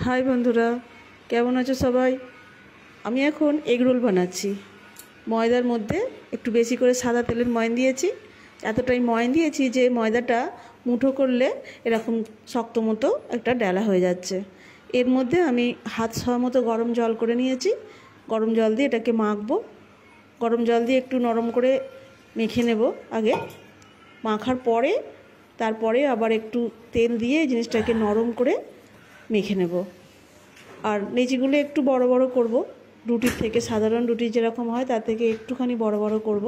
High বন্ধুরা, কেমন আছো সবাই? আমি এখন এগ রোল বানাচ্ছি। ময়দার মধ্যে একটু বেশি করে সাদা তেলের ময়ন দিয়েছি। এতটাই ময়ন দিয়েছি যে ময়দাটা মুঠো করলে এরকম শক্ত মতো একটা ডেলা হয়ে যাচ্ছে। এর মধ্যে আমি হাত ছোঁয়া মতো গরম জল করে নিয়েছি। গরম জল দিয়ে এটাকে মাখবো। গরম জল দিয়ে একটু নরম করে মেখে নেব আগে। মাখার পরে তারপরে আবার একটু তেল দিয়ে জিনিসটাকে নরম করে মেখে নেব। আর লেচিগুলো একটু বড় বড় করব, রুটির থেকে, সাধারণ রুটি যেরকম হয় তার থেকে একটুখানি বড় বড় করব।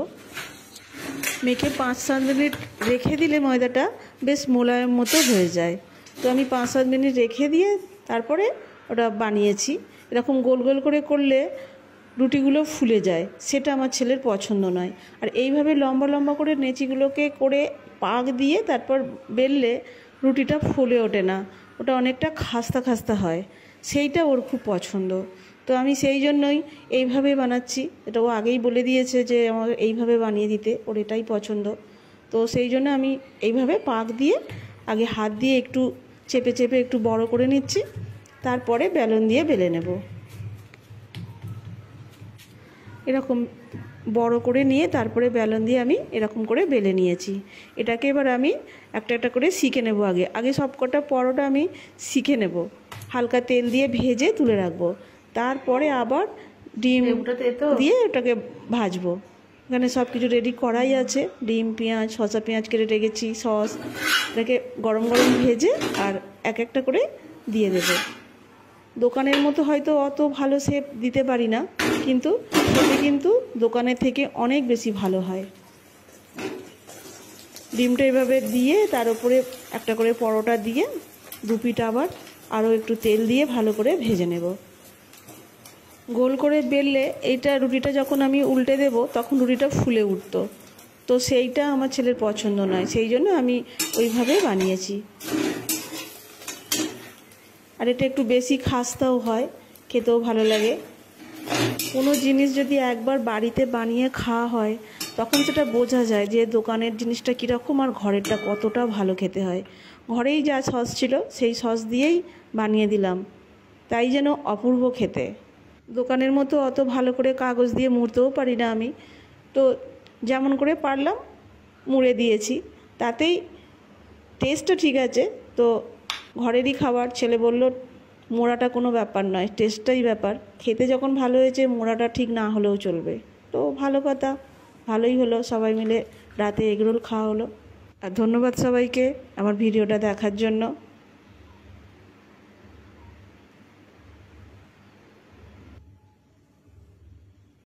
মেখে 5-7 মিনিট রেখে দিলে ময়দাটা বেশ মোলায়েম মতো হয়ে যায়। তো আমি 5-7 মিনিট রেখে দিয়ে তারপরে ওটা বানিয়েছি। এরকম গোল গোল করে করলে রুটিগুলো ফুলে যায়, সেটা আমার ছেলের পছন্দ নয়। আর এইভাবে লম্বা লম্বা করে নেচিগুলোকে করে পাক দিয়ে তারপর বেললে রুটিটা ফুলে ওঠে না, ওটা অনেকটা খাস্তা খাস্তা হয়, সেইটা ওর খুব পছন্দ। তো আমি সেই জন্যই এইভাবে বানাচ্ছি। এটা ও আগেই বলে দিয়েছে যে আমার এইভাবে বানিয়ে দিতে, ওর এটাই পছন্দ। তো সেই জন্য আমি এইভাবে পাক দিয়ে আগে হাত দিয়ে একটু চেপে চেপে একটু বড় করে নিচ্ছি, তারপরে বেলন দিয়ে বেলে নেব। এরকম বড় করে নিয়ে তারপরে বেলন দিয়ে আমি এরকম করে বেলে নিয়েছি। এটাকে এবার আমি একটা একটা করে শিখে নেব। আগে সব কটা পরোটা আমি শিখে নেব, হালকা তেল দিয়ে ভেজে তুলে রাখবো। তারপরে আবার ডিম দিয়ে ওটাকে ভাজবো। এখানে সব কিছু রেডি করাই আছে, ডিম, পেঁয়াজ, শসা পেঁয়াজ কেটে রেখেছি, সস। এটাকে গরম গরম ভেজে আর এক একটা করে দিয়ে দেবো। দোকানের মতো হয়তো অত ভালো শেপ দিতে পারি না, কিন্তু খেতে কিন্তু দোকানের থেকে অনেক বেশি ভালো হয়। ডিমটা এভাবে দিয়ে তার উপরে একটা করে পরোটা দিয়ে দুপিটা আবার আরও একটু তেল দিয়ে ভালো করে ভেজে নেব। গোল করে বেললে এইটা রুটিটা যখন আমি উল্টে দেব তখন রুটিটা ফুলে উঠতো, তো সেইটা আমার ছেলের পছন্দ নয়, সেই জন্য আমি ওইভাবে বানিয়েছি। আর এটা একটু বেশি খাস্তাও হয়, খেতেও ভালো লাগে। কোনো জিনিস যদি একবার বাড়িতে বানিয়ে খাওয়া হয় তখন সেটা বোঝা যায় যে দোকানের জিনিসটা কীরকম আর ঘরেরটা কতটা ভালো খেতে হয়। ঘরেই যা সস ছিল সেই সস দিয়েই বানিয়ে দিলাম, তাই যেন অপূর্ব খেতে। দোকানের মতো অত ভালো করে কাগজ দিয়ে মুড়তেও পারি না আমি, তো যেমন করে পারলাম মুড়ে দিয়েছি, তাতেই টেস্টটা ঠিক আছে। তো ঘরেরই খাবার, ছেলে বলল মোড়াটা কোনো ব্যাপার নয়, টেস্টটাই ব্যাপার। খেতে যখন ভালো হয়েছে মোড়াটা ঠিক না হলেও চলবে। তো ভালো কথা, ভালোই হলো, সবাই মিলে রাতে এগরোল খাওয়া হলো। আর ধন্যবাদ সবাইকে আমার ভিডিওটা দেখার জন্য।